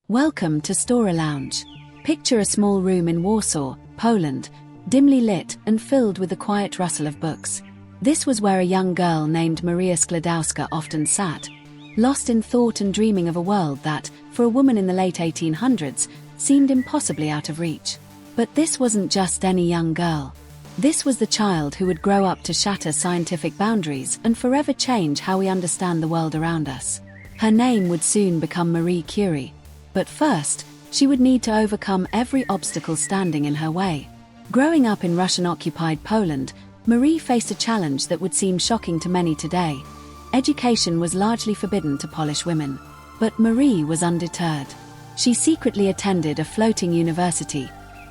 Welcome to Story Lounge. Picture a small room in Warsaw, Poland, dimly lit and filled with the quiet rustle of books. This was where a young girl named Maria Skłodowska often sat, lost in thought and dreaming of a world that, for a woman in the late 1800s, seemed impossibly out of reach. But this wasn't just any young girl. This was the child who would grow up to shatter scientific boundaries and forever change how we understand the world around us. Her name would soon become Marie Curie. But first, she would need to overcome every obstacle standing in her way. Growing up in Russian-occupied Poland, Marie faced a challenge that would seem shocking to many today. Education was largely forbidden to Polish women. But Marie was undeterred. She secretly attended a floating university,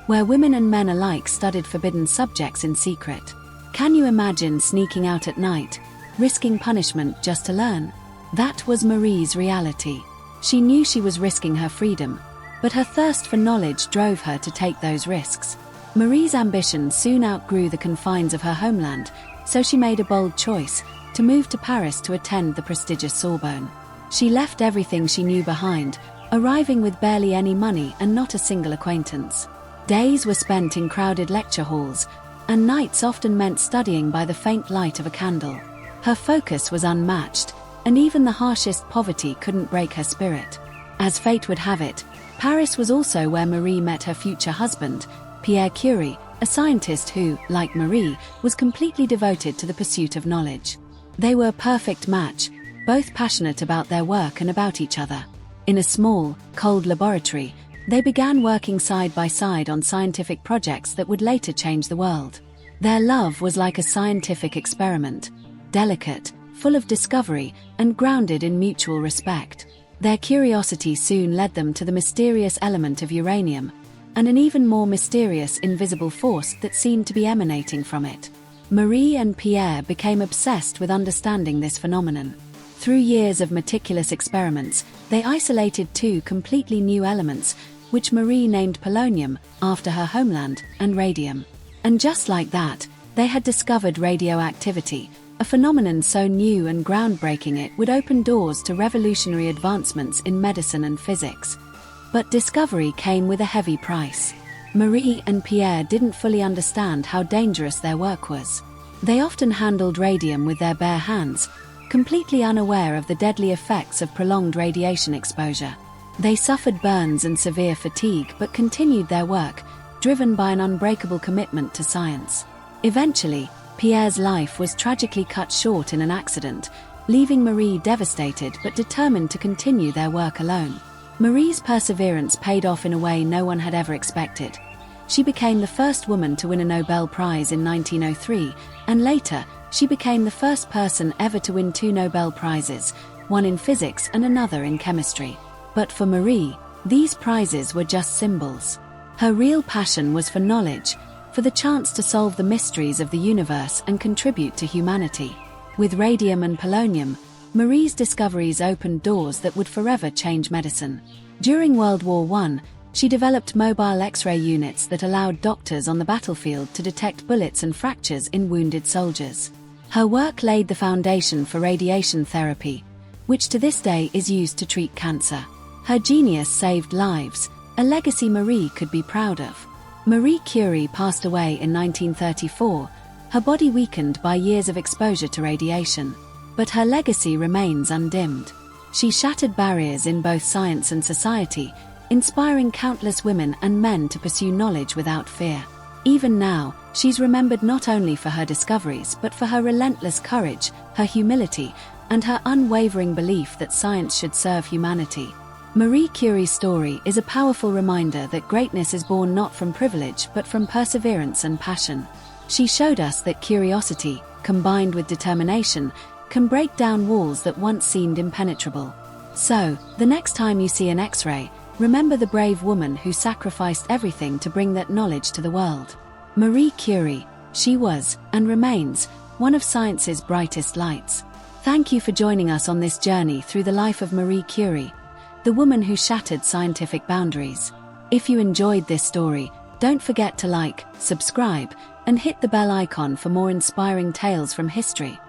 where women and men alike studied forbidden subjects in secret. Can you imagine sneaking out at night, risking punishment just to learn? That was Marie's reality. She knew she was risking her freedom, but her thirst for knowledge drove her to take those risks. Marie's ambition soon outgrew the confines of her homeland, so she made a bold choice to move to Paris to attend the prestigious Sorbonne. She left everything she knew behind, arriving with barely any money and not a single acquaintance. Days were spent in crowded lecture halls, and nights often meant studying by the faint light of a candle. Her focus was unmatched, and even the harshest poverty couldn't break her spirit. As fate would have it, Paris was also where Marie met her future husband, Marie Curie, a scientist who, like Marie, was completely devoted to the pursuit of knowledge. They were a perfect match, both passionate about their work and about each other. In a small, cold laboratory, they began working side by side on scientific projects that would later change the world. Their love was like a scientific experiment, delicate, full of discovery, and grounded in mutual respect. Their curiosity soon led them to the mysterious element of uranium, and an even more mysterious invisible force that seemed to be emanating from it. Marie and Pierre became obsessed with understanding this phenomenon. Through years of meticulous experiments, they isolated two completely new elements, which Marie named polonium, after her homeland, and radium. And just like that, they had discovered radioactivity, a phenomenon so new and groundbreaking it would open doors to revolutionary advancements in medicine and physics. But discovery came with a heavy price. Marie and Pierre didn't fully understand how dangerous their work was. They often handled radium with their bare hands, completely unaware of the deadly effects of prolonged radiation exposure. They suffered burns and severe fatigue but continued their work, driven by an unbreakable commitment to science. Eventually, Pierre's life was tragically cut short in an accident, leaving Marie devastated but determined to continue their work alone. Marie's perseverance paid off in a way no one had ever expected. She became the first woman to win a Nobel Prize in 1903, and later, she became the first person ever to win 2 Nobel Prizes, one in physics and another in chemistry. But for Marie, these prizes were just symbols. Her real passion was for knowledge, for the chance to solve the mysteries of the universe and contribute to humanity. With radium and polonium, Marie's discoveries opened doors that would forever change medicine. During World War I, she developed mobile X-ray units that allowed doctors on the battlefield to detect bullets and fractures in wounded soldiers. Her work laid the foundation for radiation therapy, which to this day is used to treat cancer. Her genius saved lives, a legacy Marie could be proud of. Marie Curie passed away in 1934, her body weakened by years of exposure to radiation. But her legacy remains undimmed. She shattered barriers in both science and society, inspiring countless women and men to pursue knowledge without fear. Even now, she's remembered not only for her discoveries but for her relentless courage, her humility, and her unwavering belief that science should serve humanity. Marie Curie's story is a powerful reminder that greatness is born not from privilege but from perseverance and passion. She showed us that curiosity, combined with determination, can break down walls that once seemed impenetrable. So, the next time you see an X-ray, remember the brave woman who sacrificed everything to bring that knowledge to the world. Marie Curie, she was, and remains, one of science's brightest lights. Thank you for joining us on this journey through the life of Marie Curie, the woman who shattered scientific boundaries. If you enjoyed this story, don't forget to like, subscribe, and hit the bell icon for more inspiring tales from history.